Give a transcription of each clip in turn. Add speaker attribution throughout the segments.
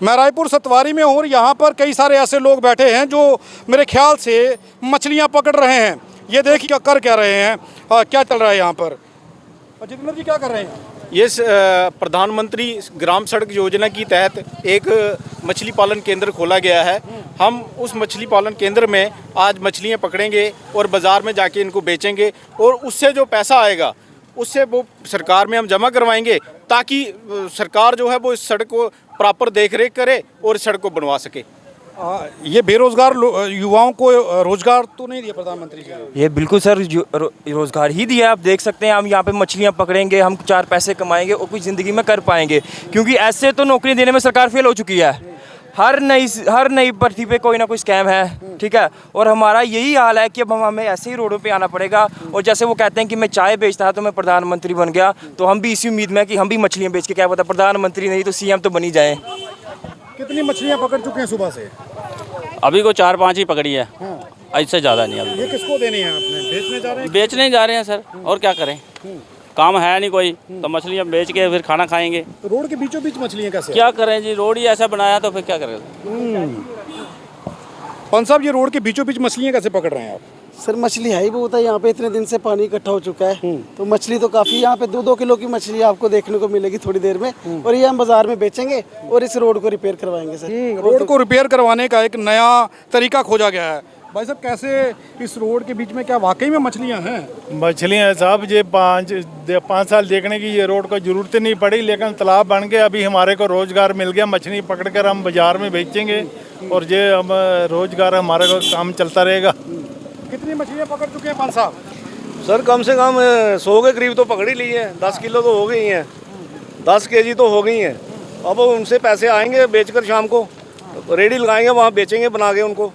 Speaker 1: मैं रायपुर सतवारी में हूँ और यहाँ पर कई सारे ऐसे लोग बैठे हैं जो मेरे ख्याल से मछलियाँ पकड़ रहे हैं। ये देखिए क्या कर क्या रहे हैं, क्या चल रहा है यहाँ पर। जितेंद्र जी क्या कर रहे हैं?
Speaker 2: ये प्रधानमंत्री ग्राम सड़क योजना के तहत एक मछली पालन केंद्र खोला गया है। हम उस मछली पालन केंद्र में आज मछलियाँ पकड़ेंगे और बाज़ार में जाके इनको बेचेंगे और उससे जो पैसा आएगा उससे वो सरकार में हम जमा करवाएंगे ताकि सरकार जो है वो इस सड़क को प्रॉपर देख रेख करे और इस सड़क को बनवा सके।
Speaker 1: ये बेरोजगार युवाओं को रोजगार तो नहीं दिया प्रधानमंत्री जी?
Speaker 3: ये बिल्कुल सर रोजगार ही दिया। आप देख सकते हैं, हम यहाँ पे मछलियाँ पकड़ेंगे, हम 4 पैसे कमाएंगे और कुछ ज़िंदगी में कर पाएंगे, क्योंकि ऐसे तो नौकरी देने में सरकार फेल हो चुकी है। हर नई भर्ती पे कोई ना कोई स्कैम है, ठीक है। और हमारा यही हाल है कि अब हमें ऐसे ही रोडों पे आना पड़ेगा। और जैसे वो कहते हैं कि मैं चाय बेचता था तो मैं प्रधानमंत्री बन गया, तो हम भी इसी उम्मीद में कि हम भी मछलियाँ बेच के, क्या पता प्रधानमंत्री नहीं तो सीएम तो बनी जाए।
Speaker 1: कितनी मछलियाँ पकड़ चुके हैं सुबह से?
Speaker 4: अभी को 4-5 ही पकड़ी है, इससे ज़्यादा नहीं। अभी
Speaker 1: ये किसको देनी है आपने? बेचने जा रहे हैं?
Speaker 4: बेचने जा रहे हैं सर, और क्या करें, काम है नहीं कोई, तो मछलियाँ बेच के फिर खाना खाएंगे।
Speaker 1: तो रोड के बीचों बीच मछलियाँ कैसे?
Speaker 4: क्या करें जी, रोड ही ऐसा बनाया तो फिर क्या करें।
Speaker 1: पंत साहब, ये रोड के बीचों बीच मछलियाँ कैसे पकड़ रहे हैं आप?
Speaker 5: सर मछली है ही बहुत है यहाँ पे, इतने दिन से पानी इकट्ठा हो चुका है तो मछली तो काफ़ी, यहाँ पे 2-2 किलो की मछली आपको देखने को मिलेगी थोड़ी देर में। और ये हम बाजार में बेचेंगे और इस रोड को रिपेयर करवाएंगे सर।
Speaker 1: रोड को रिपेयर करवाने का एक नया तरीका खोजा गया है। भाई साहब, कैसे इस रोड के बीच में, क्या वाकई में मछलियाँ हैं?
Speaker 6: मछलियाँ हैं साहब, ये 5 साल देखने की ये रोड को जरूरत नहीं पड़ी, लेकिन तालाब बन के अभी हमारे को रोजगार मिल गया। मछली पकड़कर हम बाजार में बेचेंगे और ये हम रोजगार हमारे को काम चलता रहेगा।
Speaker 1: कितनी मछलियाँ पकड़ चुके हैं पंत साहब?
Speaker 7: सर कम से कम 100 के करीब तो पकड़ ही ली है। 10 किलो तो हो गई हैं, 10 केजी तो हो गई हैं। अब उनसे पैसे आएंगे, बेचकर शाम को रेडी लगाएंगे, वहाँ बेचेंगे बना के उनको,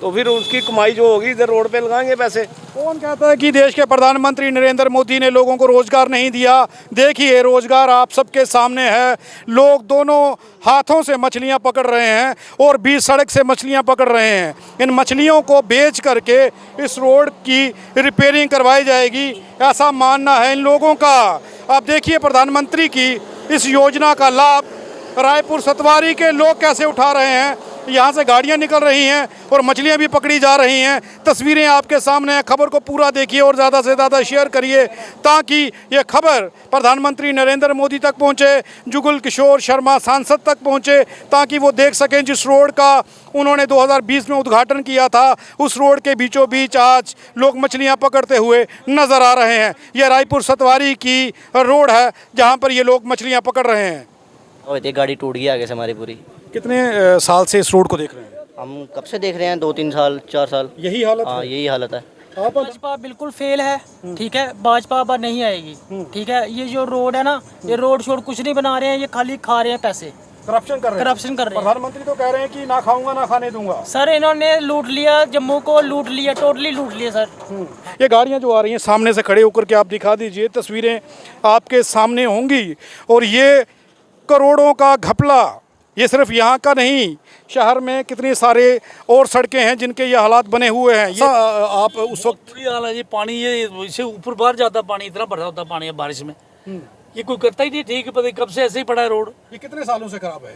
Speaker 7: तो फिर उसकी कमाई जो होगी इधर रोड पे लगाएंगे पैसे।
Speaker 1: कौन कहता है कि देश के प्रधानमंत्री नरेंद्र मोदी ने लोगों को रोजगार नहीं दिया? देखिए, रोजगार आप सबके सामने है। लोग दोनों हाथों से मछलियां पकड़ रहे हैं और बीच सड़क से मछलियां पकड़ रहे हैं। इन मछलियों को बेच करके इस रोड की रिपेयरिंग करवाई जाएगी, ऐसा मानना है इन लोगों का। आप देखिए प्रधानमंत्री की इस योजना का लाभ रायपुर सतवारी के लोग कैसे उठा रहे हैं। यहाँ से गाड़ियाँ निकल रही हैं और मछलियाँ भी पकड़ी जा रही हैं। तस्वीरें आपके सामने हैं। खबर को पूरा देखिए और ज़्यादा से ज़्यादा शेयर करिए ताकि ये खबर प्रधानमंत्री नरेंद्र मोदी तक पहुँचे, जुगल किशोर शर्मा सांसद तक पहुँचे, ताकि वो देख सकें जिस रोड का उन्होंने 2020 में उद्घाटन किया था, उस रोड के बीचों बीच आज लोग मछलियाँ पकड़ते हुए नज़र आ रहे हैं। यह रायपुर सतवारी की रोड है जहाँ पर ये लोग मछलियाँ पकड़ रहे हैं।
Speaker 8: और गाड़ी टूट गई आगे से हमारी पूरी।
Speaker 1: कितने साल से इस रोड को देख रहे हैं?
Speaker 8: हम कब से देख रहे हैं, 2-3 साल 4 साल।
Speaker 1: यही हालत?
Speaker 8: हाँ यही हालत है।
Speaker 9: भाजपा बिल्कुल फेल है, ठीक है। भाजपा अब नहीं आएगी, ठीक है। ये जो रोड है ना, ये रोड शोड कुछ नहीं बना रहे हैं, ये खाली खा रहे हैं पैसे,
Speaker 1: करप्शन कर रहे हैं। प्रधानमंत्री तो कह रहे हैं कि ना खाऊंगा ना खाने दूंगा।
Speaker 9: सर इन्होंने लूट लिया, जम्मू को लूट लिया, टोटली लूट लिया सर।
Speaker 1: ये गाड़ियां जो आ रही हैं सामने से खड़े होकर के आप दिखा दीजिए, तस्वीरें आपके सामने होंगी। और ये करोड़ों का घपला, ये सिर्फ यहाँ का नहीं, शहर में कितने सारे और सड़कें हैं जिनके ये हालात बने हुए हैं। ये आप उस वक्त
Speaker 10: बुरी हाल है जी, पानी ये इससे ऊपर बाहर जाता, पानी इतना भरा होता पानी है बारिश में, ये कोई करता ही नहीं ठीक है। पता नहीं कब से ऐसे ही पड़ा है रोड।
Speaker 1: ये कितने सालों से खराब है?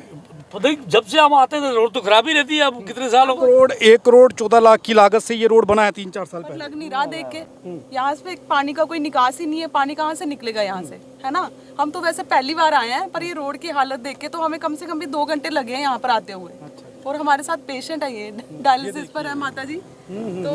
Speaker 10: पता नहीं, जब से हम आते थे रोड तो खराब ही रहती है। अब कितने साल हो गए?
Speaker 1: रोड 1 करोड़ 14 लाख की लागत से ये रोड बना है 3-4 साल पहले।
Speaker 11: लग नहीं रहा देख के, यहाँ पे पानी का कोई निकास ही नहीं है। पानी कहाँ से निकलेगा यहाँ से, है ना। हम तो वैसे पहली बार आए हैं, पर ये रोड की हालत देख के तो हमें कम से कम भी 2 घंटे लगे हैं यहाँ पर आते हुए। और हमारे साथ पेशेंट है, ये डायलिसिस पर है माता जी। तो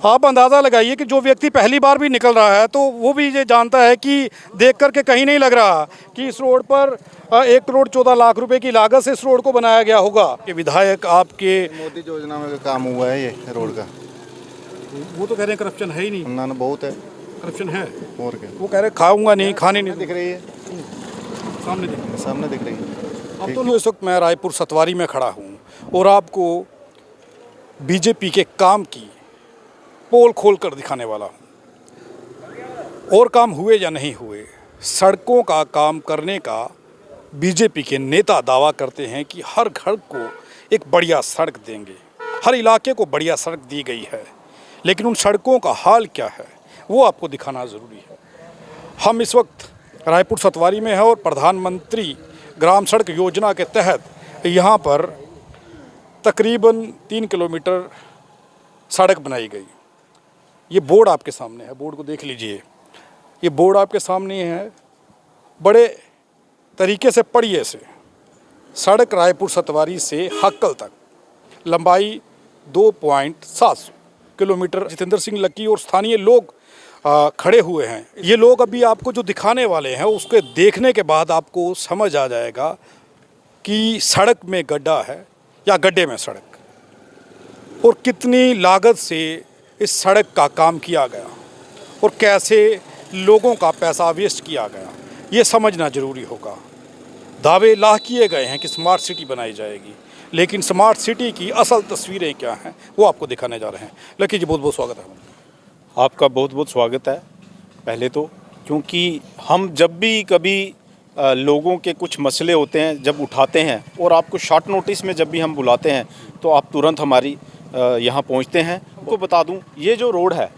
Speaker 1: आप अंदाज़ा लगाइए कि जो व्यक्ति पहली बार भी निकल रहा है तो वो भी ये जानता है कि देख करके कहीं नहीं लग रहा कि इस रोड पर 1 करोड़ 14 लाख रुपए की लागत से इस रोड को बनाया गया होगा। कि विधायक आपके
Speaker 12: मोदी योजना में काम हुआ है ये रोड का।
Speaker 1: वो तो कह रहे हैं करप्शन है ही नहीं।
Speaker 12: ना बहुत है,
Speaker 1: करप्शन है।
Speaker 12: और क्या?
Speaker 1: वो कह रहे खाऊंगा नहीं, खाने नहीं
Speaker 12: दिख रही है, सामने दिख रही है।
Speaker 1: अब तो इस वक्त मैं रायपुर सतवारी में खड़ा हूँ और आपको बीजेपी के काम की पोल खोल कर दिखाने वाला हूँ। और काम हुए या नहीं हुए, सड़कों का काम करने का बीजेपी के नेता दावा करते हैं कि हर घर को एक बढ़िया सड़क देंगे, हर इलाके को बढ़िया सड़क दी गई है। लेकिन उन सड़कों का हाल क्या है वो आपको दिखाना ज़रूरी है। हम इस वक्त रायपुर सतवारी में हैं और प्रधानमंत्री ग्राम सड़क योजना के तहत यहाँ पर तकरीबन 3 किलोमीटर सड़क बनाई गई। ये बोर्ड आपके सामने है, बोर्ड को देख लीजिए। ये बोर्ड आपके सामने है, बड़े तरीके से पढ़िए इसे। सड़क रायपुर सतवारी से हक्कल तक, लंबाई 2.7 किलोमीटर। जितेंद्र सिंह लक्की और स्थानीय लोग खड़े हुए हैं। ये लोग अभी आपको जो दिखाने वाले हैं उसके देखने के बाद आपको समझ आ जाएगा कि सड़क में गड्ढा है या गड्ढे में सड़क, और कितनी लागत से इस सड़क का काम किया गया और कैसे लोगों का पैसा वेस्ट किया गया, ये समझना ज़रूरी होगा। दावे लाह किए गए हैं कि स्मार्ट सिटी बनाई जाएगी, लेकिन स्मार्ट सिटी की असल तस्वीरें क्या हैं वो आपको दिखाने जा रहे हैं। लकी जी, बहुत बहुत स्वागत है।
Speaker 2: आपका बहुत बहुत स्वागत है। पहले तो क्योंकि हम जब भी कभी लोगों के कुछ मसले होते हैं जब उठाते हैं और आपको शॉर्ट नोटिस में जब भी हम बुलाते हैं तो आप तुरंत हमारी यहाँ पहुँचते हैं। आपको बता दूँ, ये जो रोड है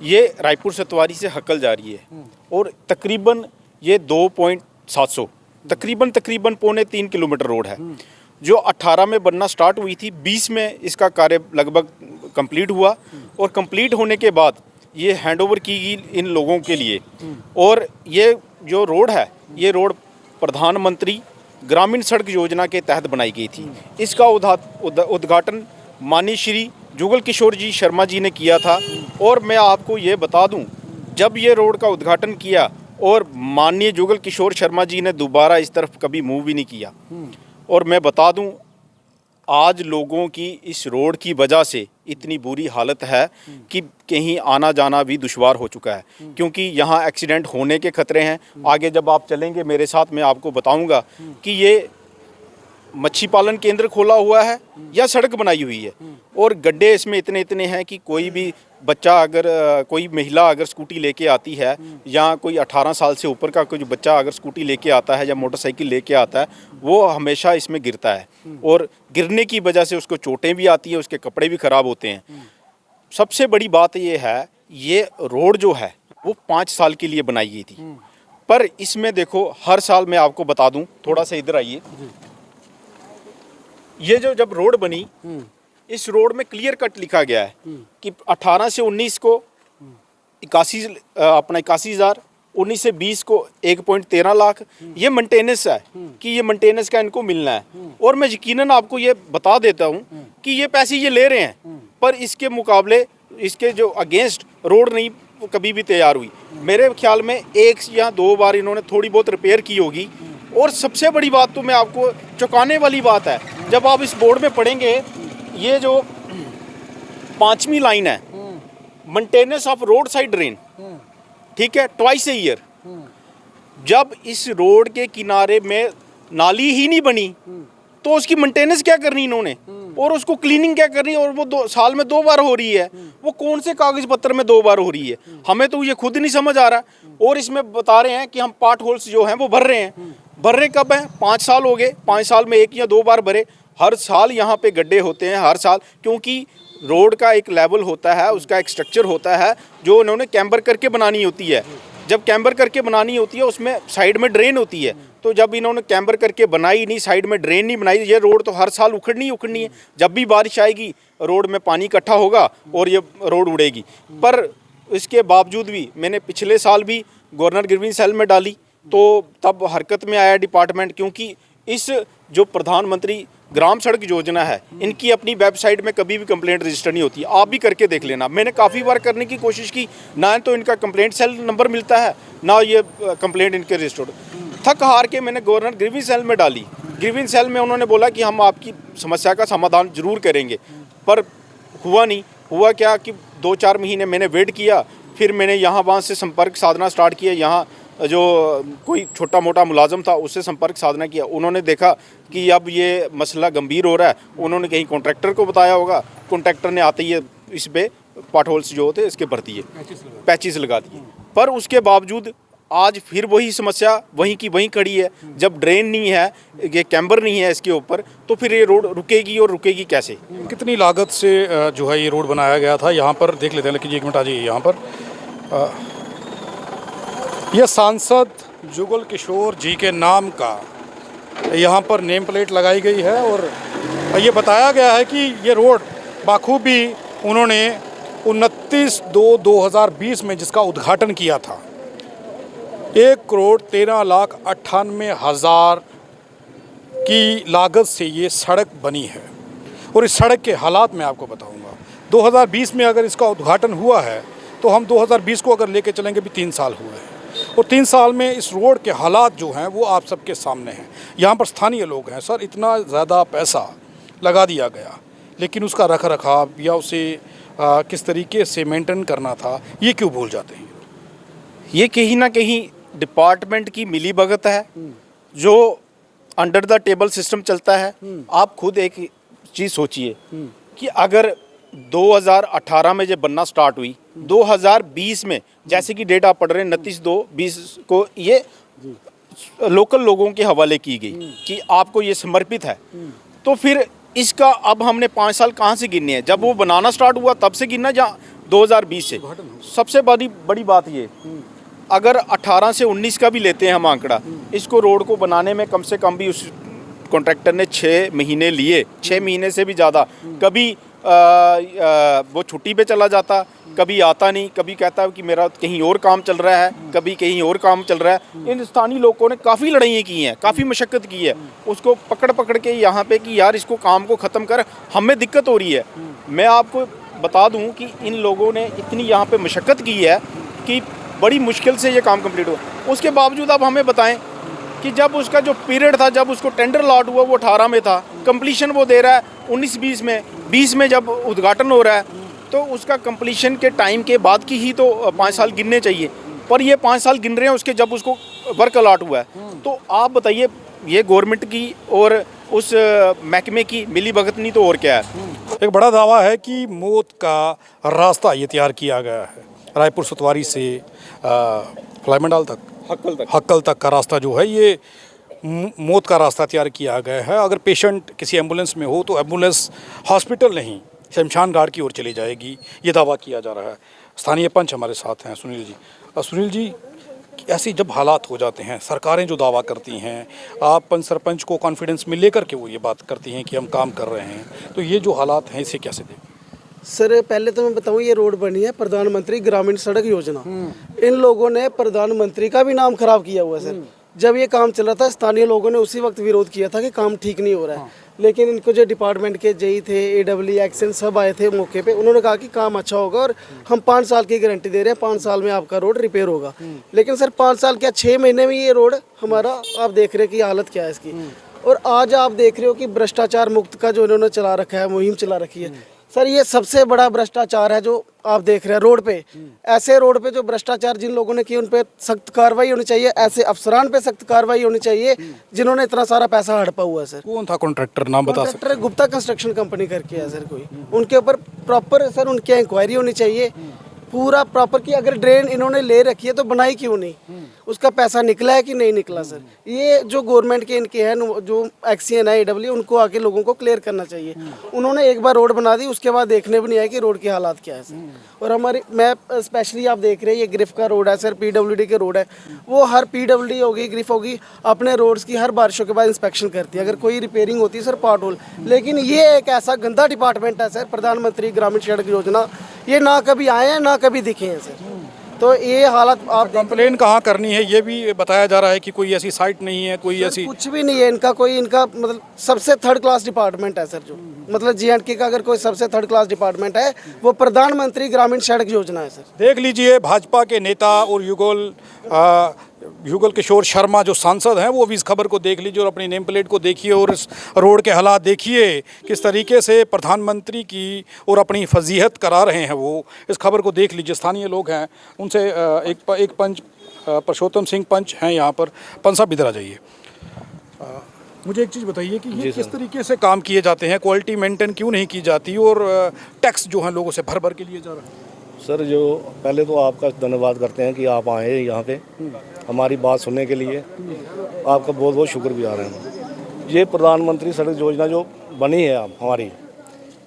Speaker 2: ये रायपुर सतवारी से हक्कल जा रही है और तकरीबन ये 2.7 तकरीबन पौने 3 किलोमीटर रोड है, जो 18 में बनना स्टार्ट हुई थी। 20 में इसका कार्य लगभग कंप्लीट हुआ और कंप्लीट होने के बाद ये हैंडओवर की गई इन लोगों के लिए। और ये जो रोड है, ये रोड प्रधानमंत्री ग्रामीण सड़क योजना के तहत बनाई गई थी। इसका उद्घाटन माननीय श्री जुगल किशोर जी शर्मा जी ने किया था। और मैं आपको ये बता दूं, जब ये रोड का उद्घाटन किया और माननीय जुगल किशोर शर्मा जी ने दोबारा इस तरफ कभी मूव भी नहीं किया। और मैं बता दूं, आज लोगों की इस रोड की वजह से इतनी बुरी हालत है कि कहीं आना जाना भी दुश्वार हो चुका है, क्योंकि यहाँ एक्सीडेंट होने के खतरे हैं। आगे जब आप चलेंगे मेरे साथ, मैं आपको बताऊंगा कि ये मच्छी पालन केंद्र खोला हुआ है या सड़क बनाई हुई है, और गड्ढे इसमें इतने हैं कि कोई भी बच्चा अगर कोई महिला अगर स्कूटी लेके आती है या कोई 18 साल से ऊपर का कोई बच्चा अगर स्कूटी लेके आता है या मोटरसाइकिल लेके आता है, वो हमेशा इसमें गिरता है और गिरने की वजह से उसको चोटें भी आती है, उसके कपड़े भी ख़राब होते हैं। सबसे बड़ी बात ये है, ये रोड जो है वो 5 साल के लिए बनाई गई थी, पर इसमें देखो हर साल, मैं आपको बता दूँ, थोड़ा सा इधर आइए। ये जो जब रोड बनी, इस रोड में क्लियर कट लिखा गया है कि 18 से 19 को 81,000, 19 से 20 को 1.13 लाख, ये मेंटेनेंस है कि ये मेंटेनेंस का इनको मिलना है। और मैं यकीनन आपको ये बता देता हूँ कि ये पैसे ये ले रहे हैं, पर इसके मुकाबले इसके जो अगेंस्ट रोड नहीं कभी भी तैयार हुई। मेरे ख्याल में 1 या 2 बार इन्होंने थोड़ी बहुत रिपेयर की होगी। और सबसे बड़ी बात तो मैं आपको चौंकाने वाली बात है, जब आप इस बोर्ड में पढ़ेंगे, ये जो 5वीं लाइन है, maintenance of road side drain, ठीक है, ट्वाइस ए ईयर। जब इस रोड के किनारे में नाली ही नहीं बनी तो उसकी मेंटेनेंस क्या करनी इन्होंने, और उसको क्लीनिंग क्या करनी, और वो साल में 2 बार हो रही है। वो कौन से कागज पत्र में 2 बार हो रही है, हमें तो ये खुद नहीं समझ आ रहा। और इसमें बता रहे हैं कि हम पार्ट होल्स जो हैं वो भर रहे हैं। भर रहे कब हैं? 5 साल हो गए, 5 साल में 1 या 2 बार भरे। हर साल यहाँ पे गड्ढे होते हैं, हर साल, क्योंकि रोड का एक लेवल होता है, उसका एक स्ट्रक्चर होता है जो उन्होंने कैम्बर करके बनानी होती है। जब कैम्बर करके बनानी होती है, उसमें साइड में ड्रेन होती है। तो जब इन्होंने कैम्बर करके बनाई नहीं, साइड में ड्रेन नहीं बनाई, ये रोड तो हर साल उखड़नी है। जब भी बारिश आएगी रोड में पानी इकट्ठा होगा और ये रोड उड़ेगी। पर इसके बावजूद भी मैंने पिछले साल भी गवर्नर ग्रीविंग सेल में डाली, तो तब हरकत में आया डिपार्टमेंट, क्योंकि इस जो प्रधानमंत्री ग्राम सड़क योजना है, इनकी अपनी वेबसाइट में कभी भी कंप्लेंट रजिस्टर नहीं होती। आप भी करके देख लेना। मैंने काफ़ी बार करने की कोशिश की, ना तो इनका कंप्लेंट सेल नंबर मिलता है, ना ये कंप्लेंट इनके रजिस्टर्ड। थक हार के मैंने गवर्नर ग्रीविंग सेल में डाली। ग्रीविंग सेल में उन्होंने बोला कि हम आपकी समस्या का समाधान जरूर करेंगे, पर हुआ नहीं। हुआ क्या कि 2-4 महीने मैंने वेट किया, फिर मैंने यहाँ वहाँ से संपर्क साधना स्टार्ट किया। यहाँ जो कोई छोटा मोटा मुलाजम था उससे संपर्क साधना किया। उन्होंने देखा कि अब ये मसला गंभीर हो रहा है, उन्होंने कहीं कॉन्ट्रैक्टर को बताया होगा, कॉन्ट्रैक्टर ने आते ही इस पे पार्ट होल्स जो होते इसके भर दिए, पैचेस लगा दिए। पर उसके बावजूद आज फिर वही समस्या वहीं की वहीं खड़ी है। जब ड्रेन नहीं है, ये कैम्बर नहीं है इसके ऊपर, तो फिर ये रोड रुकेगी और रुकेगी कैसे?
Speaker 1: कितनी लागत से जो है ये रोड बनाया गया था? यहाँ पर देख लेते हैं, लेकिन 1 मिनट आ जाइए। यहाँ पर यह सांसद जुगल किशोर जी के नाम का यहाँ पर नेम प्लेट लगाई गई है और ये बताया गया है कि ये रोड बाखूबी उन्होंने 29/2/2020 में जिसका उद्घाटन किया था 1,13,98,000 की लागत से ये सड़क बनी है। और इस सड़क के हालात मैं आपको बताऊंगा। 2020 में अगर इसका उद्घाटन हुआ है तो हम 2020 को अगर लेके चलेंगे भी 3 साल हुए हैं और 3 साल में इस रोड के हालात जो हैं वो आप सबके सामने हैं। यहाँ पर स्थानीय लोग हैं, सर इतना ज़्यादा पैसा लगा दिया गया लेकिन उसका रख रखाव या उसे किस तरीके से मेंटेन करना था ये क्यों भूल जाते हैं?
Speaker 2: ये कहीं ना कहीं डिपार्टमेंट की मिलीभगत है जो अंडर द टेबल सिस्टम चलता है। आप खुद एक चीज़ सोचिए कि अगर 2018 में जब बनना स्टार्ट हुई 2020 में जैसे कि डेट आप पढ़ रहे हैं 29/2/20 को ये लोकल लोगों के हवाले की गई कि आपको ये समर्पित है। तो फिर इसका अब हमने 5 साल कहाँ से गिनने हैं? जब वो बनाना स्टार्ट हुआ तब से गिनना या 2020 से? सबसे बड़ी बात ये, अगर 18 से 19 का भी लेते हैं हम आंकड़ा, इसको रोड को बनाने में कम से कम भी उस कॉन्ट्रैक्टर ने 6 महीने लिए, 6 महीने से भी ज़्यादा। कभी वो छुट्टी पे चला जाता, कभी आता नहीं, कभी कहता है कि मेरा कहीं और काम चल रहा है, कभी कहीं और काम चल रहा है। इन स्थानीय लोगों ने काफ़ी लड़ाइयाँ की हैं, काफ़ी मशक्क़त की है उसको पकड़ के यहाँ पे कि यार इसको काम को ख़त्म कर, हमें दिक्कत हो रही है। मैं आपको बता दूँ कि इन लोगों ने इतनी यहाँ पे मशक्क़त की है कि बड़ी मुश्किल से ये काम कंप्लीट हुआ। उसके बावजूद आप हमें बताएं कि जब उसका जो पीरियड था, जब उसको टेंडर अलॉट हुआ वो 18 में था, कंप्लीशन वो दे रहा है 19-20 में, 20 में जब उद्घाटन हो रहा है तो उसका कंप्लीशन के टाइम के बाद की ही तो 5 साल गिनने चाहिए, पर ये 5 साल गिन रहे हैं उसके जब उसको वर्क अलॉट हुआ है। तो आप बताइए ये गवर्नमेंट की और उस महकमे की मिलीभगत नहीं तो और क्या है?
Speaker 1: एक बड़ा दावा है कि मौत का रास्ता ये तैयार किया गया है। रायपुर सुतवारी से फ्लाईमंडाल तक, हक्कल तक का रास्ता जो है ये मौत का रास्ता तैयार किया गया है। अगर पेशेंट किसी एम्बुलेंस में हो तो एम्बुलेंस हॉस्पिटल नहीं शमशान घाट की ओर चली जाएगी, ये दावा किया जा रहा है। स्थानीय पंच हमारे साथ हैं सुनील जी। सुनील जी, ऐसी जब हालात हो जाते हैं, सरकारें जो दावा करती हैं, आप पंच सरपंच को कॉन्फिडेंस में लेकर के वो ये बात करती हैं कि हम काम कर रहे हैं, तो ये जो हालात हैं इसे कैसे देखें?
Speaker 5: सर पहले तो मैं बताऊं ये रोड बनी है प्रधानमंत्री ग्रामीण सड़क योजना। इन लोगों ने प्रधानमंत्री का भी नाम खराब किया हुआ है सर। जब ये काम चल रहा था स्थानीय लोगों ने उसी वक्त विरोध किया था कि काम ठीक नहीं हो रहा है, लेकिन इनको जो डिपार्टमेंट के जेई थे, AWE एक्शन सब आए थे मौके पे, उन्होंने कहा कि काम अच्छा होगा और हम 5 साल की गारंटी दे रहे हैं, 5 साल में आपका रोड रिपेयर होगा। लेकिन सर 5 साल क्या 6 महीने में ये रोड हमारा आप देख रहे हैं कि हालत क्या है इसकी। और आज आप देख रहे हो कि भ्रष्टाचार मुक्त का जो इन्होंने चला रखा है, मुहिम चला रखी है सर, ये सबसे बड़ा भ्रष्टाचार है जो आप देख रहे हैं रोड पे। ऐसे रोड पे जो भ्रष्टाचार जिन लोगों ने किया उन पे सख्त कार्रवाई होनी चाहिए, ऐसे अफसरान पे सख्त कार्रवाई होनी चाहिए जिन्होंने इतना सारा पैसा हड़पा हुआ है सर।
Speaker 1: कौन था कॉन्ट्रैक्टर, नाम बता सकते हैं?
Speaker 5: गुप्ता कंस्ट्रक्शन कंपनी करके है सर कोई, उनके ऊपर प्रॉपर सर उनकी इंक्वायरी होनी चाहिए पूरा प्रॉपर कि अगर ड्रेन इन्होंने ले रखी है तो बनाई क्यों नहीं, उसका पैसा निकला है कि नहीं निकला सर। ये जो गवर्नमेंट के इनके हैं जो एक्सीएन है AWE उनको आके लोगों को क्लियर करना चाहिए। उन्होंने एक बार रोड बना दी उसके बाद देखने भी नहीं आया कि रोड के हालात क्या है सर। और हमारी मैं स्पेशली आप देख रहे हैं ये ग्रिफ का रोड है सर, PWD के रोड है, वो हर PWD होगी ग्रिफ होगी अपने रोड्स की हर बारिशों के बाद इंस्पेक्शन करती है अगर कोई रिपेयरिंग होती है सर पार्ट होल। लेकिन ये एक ऐसा गंदा डिपार्टमेंट है सर प्रधानमंत्री ग्रामीण सड़क योजना, ये ना कभी आए हैं ना कभी दिखे हैं सर। तो ये हालत आप
Speaker 1: कंप्लेन कहाँ करनी है ये भी बताया जा रहा है कि कोई ऐसी साइट नहीं है, कोई ऐसी
Speaker 5: कुछ भी नहीं है इनका कोई, इनका मतलब सबसे 3rd क्लास डिपार्टमेंट है सर। जो मतलब J&K का अगर कोई सबसे 3rd क्लास डिपार्टमेंट है वो प्रधानमंत्री ग्रामीण सड़क योजना है सर।
Speaker 1: देख लीजिए भाजपा के नेता और युगल किशोर शर्मा जो सांसद हैं वो भी इस खबर को देख लीजिए और अपनी नेम प्लेट को देखिए और इस रोड के हालात देखिए किस तरीके से प्रधानमंत्री की और अपनी फजीहत करा रहे हैं वो। इस खबर को देख लीजिए। स्थानीय लोग हैं उनसे एक पंच परशोत्तम सिंह पंच हैं यहाँ पर। पंच साहब इधर आ जाइए। मुझे एक चीज़ बताइए कि ये किस तरीके से काम किए जाते हैं, क्वालिटी मेंटेन क्यों नहीं की जाती और टैक्स जो है लोगों से भर भर के लिए जा रहा है?
Speaker 7: सर जो पहले तो आपका धन्यवाद करते हैं कि आप आए यहाँ पे हमारी बात सुनने के लिए, आपका बहुत बहुत शुक्रगुजार हैं। ये प्रधानमंत्री सड़क योजना जो बनी है हमारी,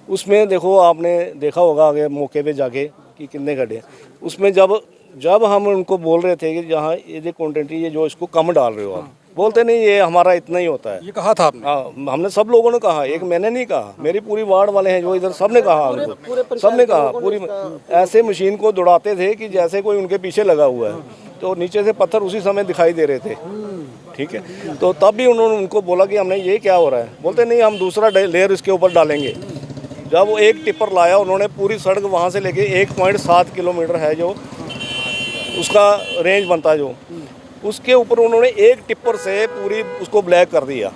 Speaker 7: उसमें देखो आपने देखा होगा आगे मौके पे जाके कि कितने गड्ढे, उसमें जब हम उनको बोल रहे थे कि जहाँ ये कंटेंट ये जो इसको कम डाल रहे हो आप, बोलते नहीं ये हमारा इतना ही होता है।
Speaker 1: ये कहा था आपने?
Speaker 7: हाँ, हमने सब लोगों ने कहा, एक मैंने नहीं कहा, मेरी पूरी वार्ड वाले हैं जो इधर, सबने कहा उनको, सबने कहा पूरी। ऐसे मशीन को दौड़ाते थे कि जैसे कोई उनके पीछे लगा हुआ है, तो नीचे से पत्थर उसी समय दिखाई दे रहे थे। ठीक है, तो तब भी उन्होंने उनको बोला कि हमने ये क्या हो रहा है, बोलते नहीं हम दूसरा लेयर इसके ऊपर डालेंगे। जब वो एक टिप्पर लाया उन्होंने, पूरी सड़क वहाँ से लेके 1.7 किलोमीटर है जो उसका रेंज बनता है, जो उसके ऊपर उन्होंने एक टिप्पर से पूरी उसको ब्लैक कर दिया।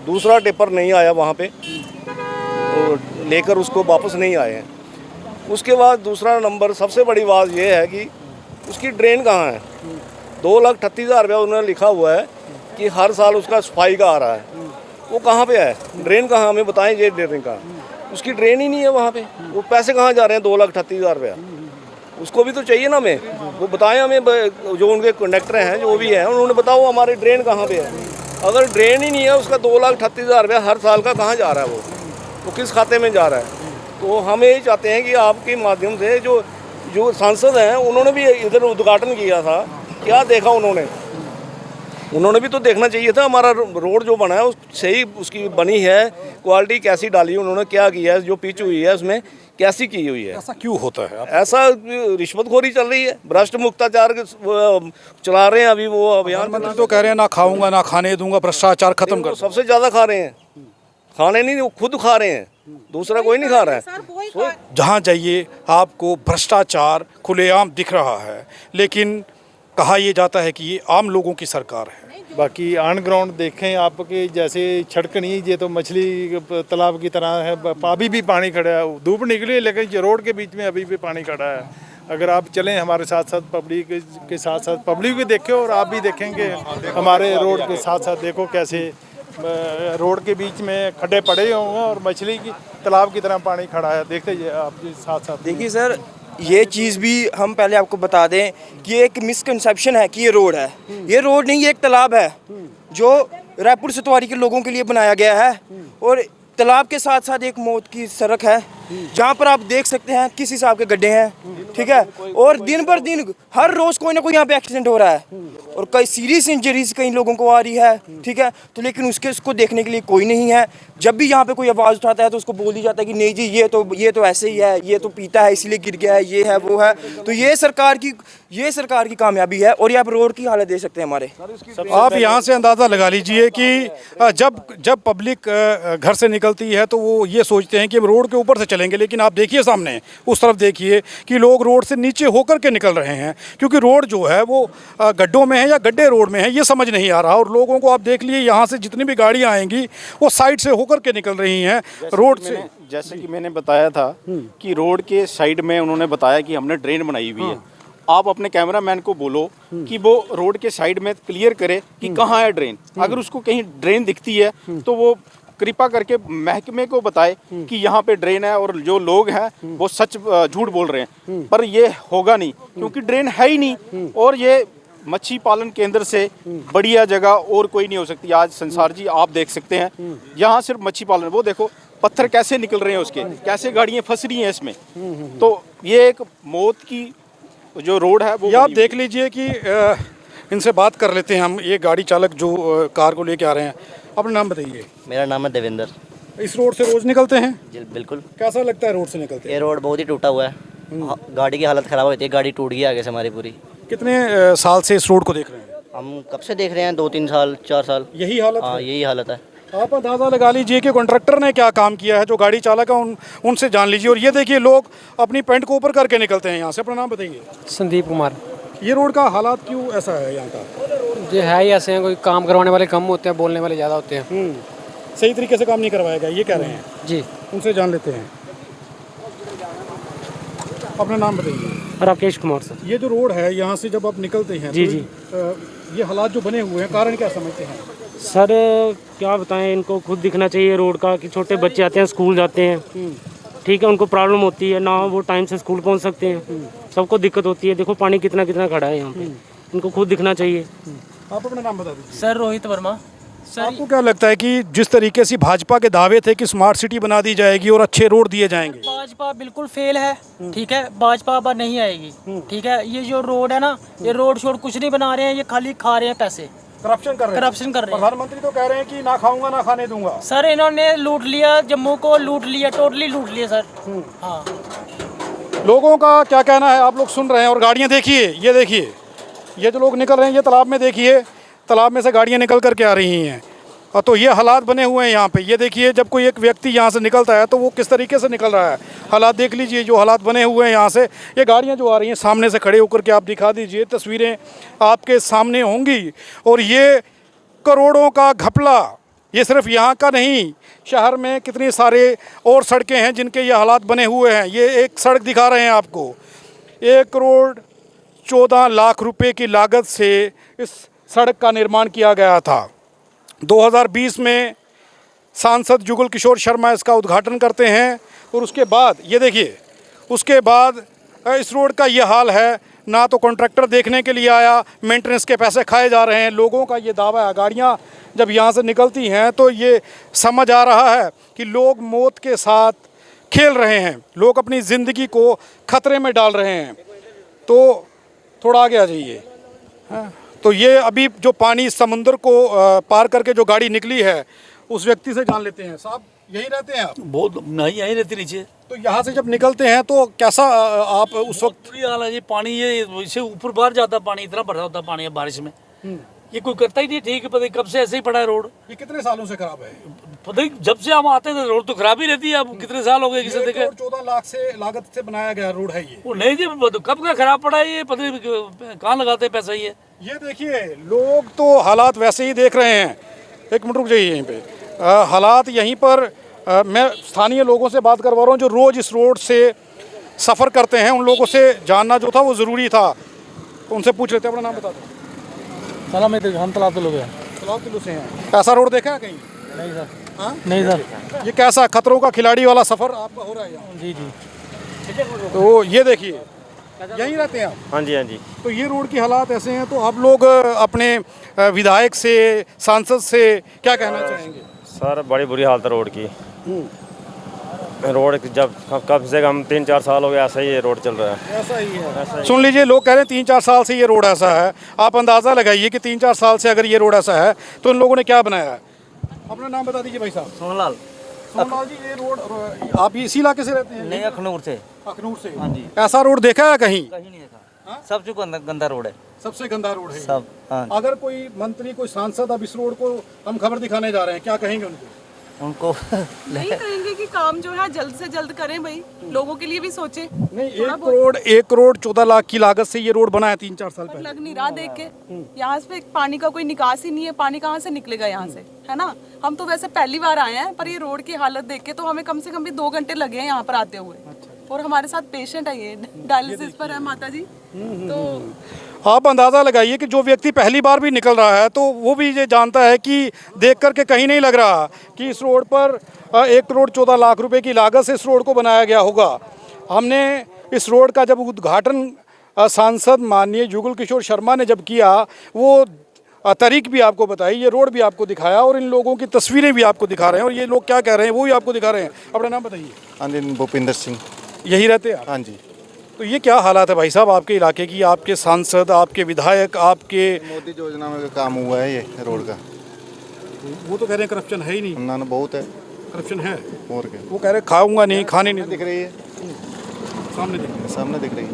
Speaker 7: दूसरा टिप्पर नहीं आया वहाँ पे, तो लेकर उसको वापस नहीं आए हैं। उसके बाद दूसरा नंबर सबसे बड़ी बात ये है कि उसकी ड्रेन कहाँ है। 2,38,000 रुपया उन्होंने लिखा हुआ है कि हर साल उसका सफाई का आ रहा है, वो कहाँ पे है? ड्रेन कहाँ, हमें बताएं ये ड्रेन कहाँ? उसकी ड्रेन ही नहीं है वहाँ पे। वो पैसे कहाँ जा रहे हैं 2,38,000 रुपया? उसको भी तो चाहिए ना हमें, वो बताएं हमें, जो उनके कंडक्टर हैं जो भी हैं उन्होंने बताओ हमारी ड्रेन कहाँ पे है। अगर ड्रेन ही नहीं है, उसका 2,38,000 रुपया हर साल का कहाँ जा रहा है? वो किस खाते में जा रहा है? तो हम यही चाहते हैं कि आपके माध्यम से जो सांसद हैं उन्होंने भी इधर उद्घाटन किया था, क्या देखा उन्होंने भी तो देखना चाहिए था हमारा रोड जो बना है उस सही उसकी बनी है, क्वालिटी कैसी डाली है उन्होंने, क्या किया है, जो पिच हुई है उसमें कैसी की हुई है।
Speaker 1: ऐसा क्यों होता है?
Speaker 7: ऐसा रिश्वतखोरी चल रही है, भ्रष्ट मुक्ताचार चला रहे हैं अभी वो अभियान।
Speaker 1: प्रधानमंत्री तो कह रहे हैं ना खाऊंगा ना खाने दूंगा, भ्रष्टाचार खत्म कर।
Speaker 7: सबसे ज़्यादा खा रहे हैं, खाने नहीं वो खुद खा रहे हैं, दूसरा कोई नहीं खा रहा है।
Speaker 1: जहाँ जाइए आपको भ्रष्टाचार खुलेआम दिख रहा है, लेकिन कहा यह जाता है कि ये आम लोगों की सरकार है।
Speaker 6: बाकी ऑन ग्राउंड देखें आपके जैसे सड़क नहीं, ये तो मछली तालाब की तरह है, अभी भी पानी खड़ा है, धूप निकली है लेकिन ये रोड के बीच में अभी भी पानी खड़ा है। अगर आप चलें हमारे साथ साथ पब्लिक के साथ साथ, पब्लिक भी देखे और आप भी देखेंगे हमारे रोड के साथ साथ, देखो कैसे रोड के बीच में खड्डे पड़े होंगे और मछली की तालाब की तरह पानी खड़ा है। देखते ही आप साथ साथ
Speaker 3: देखिए सर, ये चीज़ भी हम पहले आपको बता दें कि ये एक मिसकंसेप्शन है कि ये रोड है। ये रोड नहीं, ये एक तालाब है जो रायपुर सतवारी के लोगों के लिए बनाया गया है। और तालाब के साथ साथ एक मौत की सड़क है जहाँ पर आप देख सकते हैं किस हिसाब के गड्ढे हैं, ठीक है। और दिन पर दिन हर रोज़ कोई ना कोई यहाँ पे एक्सीडेंट हो रहा है और कई सीरियस इंजरीज कई लोगों को आ रही है, ठीक है। तो लेकिन उसको देखने के लिए कोई नहीं है। जब भी यहाँ पे कोई आवाज़ उठाता है तो उसको बोल दी जाता है कि नहीं जी ये तो ऐसे ही है, ये तो पीता है इसीलिए गिर गया है, ये है वो है। तो ये सरकार की कामयाबी है। और ये आप रोड की हालत देख सकते हैं हमारे।
Speaker 1: आप यहाँ से अंदाज़ा लगा लीजिए कि जब पब्लिक घर से निकलती है तो वो ये सोचते हैं कि हम रोड के ऊपर से चलेंगे, लेकिन आप देखिए सामने उस तरफ देखिए कि लोग रोड से नीचे होकर के निकल रहे हैं, क्योंकि रोड जो है वो गड्ढों में है या गड्ढे रोड में है ये समझ नहीं आ रहा। और लोगों को आप देख लिए यहाँ से जितनी भी गाड़ियाँ आएंगी वो साइड से होकर के निकल रही हैं रोड से।
Speaker 2: जैसे कि मैंने बताया था कि रोड के साइड में उन्होंने बताया कि हमने ड्रेन बनाई हुई है। आप अपने कैमरामैन को बोलो कि वो रोड के साइड में क्लियर करे कि कहाँ है ड्रेन। अगर उसको कहीं ड्रेन दिखती है तो वो कृपा करके महकमे को बताए कि यहाँ पे ड्रेन है, और जो लोग हैं वो सच झूठ बोल रहे हैं। पर ये होगा नहीं क्योंकि ड्रेन है ही नहीं, और ये मच्छी पालन केंद्र से बढ़िया जगह और कोई नहीं हो सकती। आज संसार जी आप देख सकते हैं यहाँ सिर्फ मच्छी पालन, वो देखो पत्थर कैसे निकल रहे हैं उसके, कैसे गाड़ियाँ फंस रही हैं इसमें। तो ये एक मौत की जो रोड है वो
Speaker 1: आप देख लीजिए कि इनसे बात कर लेते हैं हम। ये गाड़ी चालक जो कार को लेके आ रहे हैं, अपना नाम बताइए।
Speaker 8: मेरा नाम है देवेंद्र।
Speaker 1: इस रोड से रोज निकलते हैं?
Speaker 8: जी बिल्कुल।
Speaker 1: कैसा लगता है रोड से निकलते?
Speaker 8: ये रोड बहुत ही टूटा हुआ है, गाड़ी की हालत ख़राब होती है, गाड़ी टूट गई आगे से हमारी पूरी।
Speaker 1: कितने साल से इस रोड को देख रहे हैं?
Speaker 8: हम कब से देख रहे हैं, 2-3 साल 4 साल।
Speaker 1: यही हालत?
Speaker 8: हाँ यही हालत है।
Speaker 1: आप अंदाज़ा लगा लीजिए कि कॉन्ट्रैक्टर ने क्या काम किया है, जो गाड़ी चालक है उनसे जान लीजिए। और ये देखिए लोग अपनी पैंट को ऊपर करके निकलते हैं यहाँ से। अपना नाम बताइए।
Speaker 13: संदीप कुमार।
Speaker 1: ये रोड का हालात क्यों ऐसा है यहाँ का?
Speaker 13: ये है ही ऐसे हैं, कोई काम करवाने वाले कम होते हैं, बोलने वाले ज़्यादा होते हैं।
Speaker 1: सही तरीके से काम नहीं करवाया गया ये कह रहे हैं
Speaker 13: जी।
Speaker 1: उनसे जान लेते हैं। अपना नाम बताइए।
Speaker 13: राकेश कुमार सर।
Speaker 1: ये जो रोड है यहाँ से जब आप निकलते हैं
Speaker 13: जी
Speaker 1: तो
Speaker 13: जी
Speaker 1: ये हालात जो बने हुए हैं, कारण क्या समझते हैं?
Speaker 13: सर क्या बताएं, इनको खुद दिखना चाहिए रोड का कि छोटे बच्चे आते हैं स्कूल जाते हैं, ठीक है, उनको प्रॉब्लम होती है ना, वो टाइम से स्कूल पहुंच सकते हैं, सबको दिक्कत होती है। देखो पानी कितना कितना खड़ा है यहाँ पे, इनको खुद दिखना चाहिए।
Speaker 1: आप अपना नाम बता दीजिए।
Speaker 9: सर रोहित वर्मा। सर
Speaker 1: आपको क्या लगता है कि जिस तरीके से भाजपा के दावे थे कि स्मार्ट सिटी बना दी जाएगी और अच्छे रोड दिए जाएंगे,
Speaker 9: भाजपा बिल्कुल फेल है, ठीक है, भाजपा अब नहीं आएगी, ठीक है। ये जो रोड है ना, ये रोड शोड कुछ नहीं बना रहे हैं, ये खाली खा रहे हैं पैसे,
Speaker 1: करप्शन कर रहे हैं।
Speaker 9: करप्शन कर रहे हैं।
Speaker 1: प्रधानमंत्री तो कह रहे हैं कि ना खाऊंगा ना खाने दूंगा।
Speaker 9: सर इन्होंने लूट लिया, जम्मू को लूट लिया, टोटली लूट लिया सर। हाँ,
Speaker 1: लोगों का क्या कहना है आप लोग सुन रहे हैं। और गाड़ियाँ देखिए, ये देखिए, ये जो लोग निकल रहे हैं, ये तालाब में देखिए, तालाब में से गाड़ियाँ निकल करके आ रही हैं। और तो ये हालात बने हुए हैं यहाँ पे। ये देखिए, जब कोई एक व्यक्ति यहाँ से निकलता है तो वो किस तरीके से निकल रहा है। हालात देख लीजिए, जो हालात बने हुए हैं यहाँ से। ये गाड़ियाँ जो आ रही हैं, सामने से खड़े होकर के आप दिखा दीजिए, तस्वीरें आपके सामने होंगी। और ये करोड़ों का घपला, ये सिर्फ यहाँ का नहीं, शहर में कितनी सारे और सड़कें हैं जिनके ये हालात बने हुए हैं। ये एक सड़क दिखा रहे हैं आपको, 1 करोड़ 14 लाख रुपए की लागत से इस सड़क का निर्माण किया गया था। 2020 में सांसद जुगल किशोर शर्मा इसका उद्घाटन करते हैं। और उसके बाद ये देखिए, उसके बाद इस रोड का ये हाल है। ना तो कॉन्ट्रैक्टर देखने के लिए आया, मेंटेनेंस के पैसे खाए जा रहे हैं। लोगों का ये दावा है, गाड़ियाँ जब यहाँ से निकलती हैं तो ये समझ आ रहा है कि लोग मौत के साथ खेल रहे हैं, लोग अपनी ज़िंदगी को खतरे में डाल रहे हैं। तो थोड़ा आगे आ जाइए। हाँ, तो ये अभी जो पानी समुंदर को पार करके जो गाड़ी निकली है, उस व्यक्ति से जान लेते हैं। साहब, यहीं रहते हैं आप?
Speaker 10: बहुत नहीं, यहीं रहते नीचे।
Speaker 1: तो यहाँ से जब निकलते हैं तो कैसा आप उस वक्त?
Speaker 10: बुरी हाल है जी, पानी ये इससे ऊपर बाहर जाता, पानी इतना भरा होता पानी है बारिश में। ये कोई करता ही नहीं ठीक है। पता नहीं कब से ऐसे ही पड़ा है रोड।
Speaker 1: ये कितने सालों से खराब है?
Speaker 10: पता नहीं, जब से हम आते थे रोड तो खराब ही रहती है। अब कितने साल हो गए किसे देखे।
Speaker 1: 14 लाख से लागत से बनाया गया रोड है ये।
Speaker 10: वो नहीं जी, कब का खराब पड़ा है ये, पता नहीं कहाँ लगाते हैं पैसा ये
Speaker 1: देखिए, लोग तो हालात वैसे ही देख रहे हैं। एक मिनट रुक जाइए यहीं पे। हालात यहीं पर मैं स्थानीय लोगों से बात करवा रहा हूँ जो रोज़ इस रोड से सफ़र करते हैं। उन लोगों से जानना जो था वो ज़रूरी था, तो उनसे पूछ लेते हैं। अपना नाम बता दो।
Speaker 9: सलाम, हम तालाब तो लोग हैं।
Speaker 1: तालाब किलो से हैं। ऐसा रोड देखा है कहीं?
Speaker 9: नहीं सर।
Speaker 1: हाँ?
Speaker 9: नहीं सर।
Speaker 1: ये कैसा खतरों का खिलाड़ी वाला सफ़र आपका हो रहा है यहाँ?
Speaker 9: जी जी।
Speaker 1: तो ये देखिए, यहीं रहते हैं आप?
Speaker 7: हाँ जी, हाँ जी।
Speaker 1: तो ये रोड की हालात ऐसे हैं, तो आप लोग अपने विधायक से, सांसद से क्या कहना चाहेंगे?
Speaker 7: सर बड़ी बुरी हालत है रोड की। रोड जब कम से कम 3-4 साल हो गया ऐसा ही ये रोड चल रहा है।
Speaker 1: ऐसा ही है। सुन लीजिए, लोग कह रहे हैं 3-4 साल से ये रोड ऐसा है। आप अंदाज़ा लगाइए कि 3-4 साल से अगर ये रोड ऐसा है तो इन लोगों ने क्या बनाया है। अपना नाम बता दीजिए भाई साहब।
Speaker 8: सोनलाल।
Speaker 1: सोनलाल जी, ये रोड आप इसी इलाके से रहते हैं?
Speaker 8: नहीं, अखनूर से।
Speaker 1: अखनूर से?
Speaker 8: हाँ जी।
Speaker 1: ऐसा रोड देखा है कहीं?
Speaker 8: कहीं नहीं देखा। सबसे गंदा रोड है।
Speaker 1: सबसे गंदा रोड है
Speaker 8: सब। हाँ।
Speaker 1: अगर कोई मंत्री, कोई सांसद अब इस रोड को हम खबर दिखाने जा रहे हैं, क्या कहेंगे उनको?
Speaker 11: नहीं कहेंगे कि काम जो है जल्द से जल्द करें भाई, लोगों के लिए भी सोचे।
Speaker 1: नहीं, 1 करोड़ 14 लाख की लागत से ये रोड बना है 3-4 साल पहले।
Speaker 11: लग नहीं रहा देख के। यहाँ पे पानी का कोई निकास ही नहीं है, पानी कहाँ से निकलेगा यहाँ से, है ना। हम तो वैसे पहली बार आए हैं, पर ये रोड की हालत देख के तो हमें कम से कम भी 2 घंटे लगे हैं यहाँ पर आते हुए। और हमारे साथ पेशेंट है, ये डायलिसिस पर है माता जी। तो
Speaker 1: आप अंदाज़ा लगाइए कि जो व्यक्ति पहली बार भी निकल रहा है तो वो भी ये जानता है कि देख करके कहीं नहीं लग रहा कि इस रोड पर 1 करोड़ 14 लाख रुपए की लागत से इस रोड को बनाया गया होगा। हमने इस रोड का जब उद्घाटन सांसद माननीय जुगल किशोर शर्मा ने जब किया, वो तारीख भी आपको बताई, ये रोड भी आपको दिखाया और इन लोगों की तस्वीरें भी आपको दिखा रहे हैं और ये लोग क्या कह रहे हैं वो भी आपको दिखा रहे हैं। अपना नाम बताइए।
Speaker 12: हाँ जी, भूपिंदर सिंह।
Speaker 1: यही रहते हैं आप?
Speaker 12: हाँ जी।
Speaker 1: तो ये क्या हालात है भाई साहब आपके इलाके की? आपके सांसद, आपके विधायक, आपके
Speaker 12: मोदी योजना में काम हुआ है ये रोड का।
Speaker 1: वो तो कह रहे हैं करप्शन है ही नहीं।
Speaker 12: ना बहुत है
Speaker 1: करप्शन है।
Speaker 12: और क्या?
Speaker 1: वो कह रहे खाऊंगा नहीं, खाने नहीं
Speaker 12: दिख रही है, सामने दिख रही है।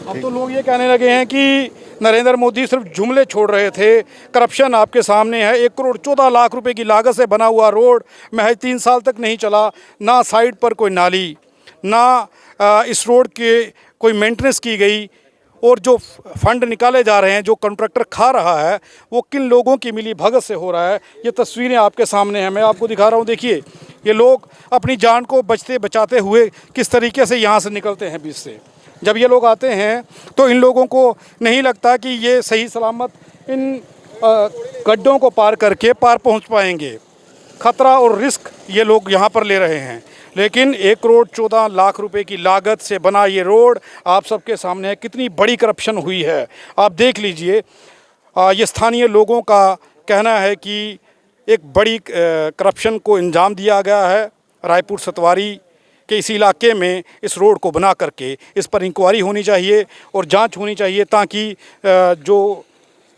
Speaker 1: अब तो लोग ये कहने लगे हैं कि नरेंद्र मोदी सिर्फ जुमले छोड़ रहे थे, करप्शन आपके सामने है। 1 करोड़ 14 लाख रुपए की लागत से बना हुआ रोड महज 3 साल तक नहीं चला। ना साइड पर कोई नाली, ना इस रोड के कोई मेंटेनेंस की गई। और जो फंड निकाले जा रहे हैं, जो कॉन्ट्रैक्टर खा रहा है, वो किन लोगों की मिली भगत से हो रहा है। ये तस्वीरें आपके सामने हैं, मैं आपको दिखा रहा हूँ। देखिए, ये लोग अपनी जान को बचाते हुए किस तरीके से यहाँ से निकलते हैं बीच से। जब ये लोग आते हैं तो इन लोगों को नहीं लगता कि ये सही सलामत इन गड्ढों को पार करके पार पहुँच पाएंगे। खतरा और रिस्क ये लोग यहाँ पर ले रहे हैं। लेकिन 1 करोड़ 14 लाख रुपए की लागत से बना ये रोड आप सबके सामने है। कितनी बड़ी करप्शन हुई है आप देख लीजिए। ये स्थानीय लोगों का कहना है कि एक बड़ी करप्शन को अंजाम दिया गया है। रायपुर सतवारी के इस इलाके में इस रोड को बना करके इस पर इंक्वायरी होनी चाहिए और जांच होनी चाहिए, ताकि जो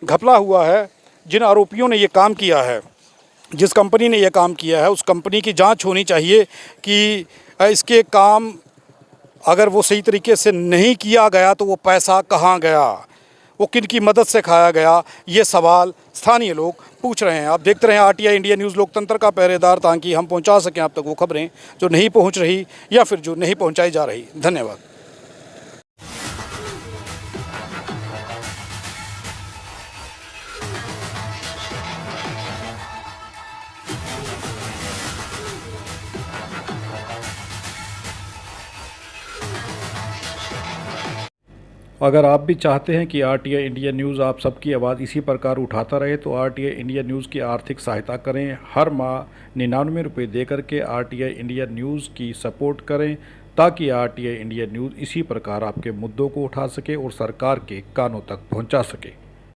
Speaker 1: घपला हुआ है, जिन आरोपियों ने ये काम किया है, जिस कंपनी ने ये काम किया है, उस कंपनी की जांच होनी चाहिए कि इसके काम अगर वो सही तरीके से नहीं किया गया तो वो पैसा कहाँ गया, वो किन की मदद से खाया गया, ये सवाल स्थानीय लोग पूछ रहे हैं। आप देखते रहें RTI इंडिया न्यूज़, लोकतंत्र का पहरेदार, ताकि हम पहुंचा सकें आप तक वो खबरें जो नहीं पहुंच रही या फिर जो नहीं पहुंचाई जा रही। धन्यवाद। अगर आप भी चाहते हैं कि RTI इंडिया न्यूज़ आप सबकी आवाज़ इसी प्रकार उठाता रहे तो RTI इंडिया न्यूज़ की आर्थिक सहायता करें। हर माह 99 रुपये दे करके RTI इंडिया न्यूज़ की सपोर्ट करें, ताकि RTI इंडिया न्यूज़ इसी प्रकार आपके मुद्दों को उठा सके और सरकार के कानों तक पहुंचा सके।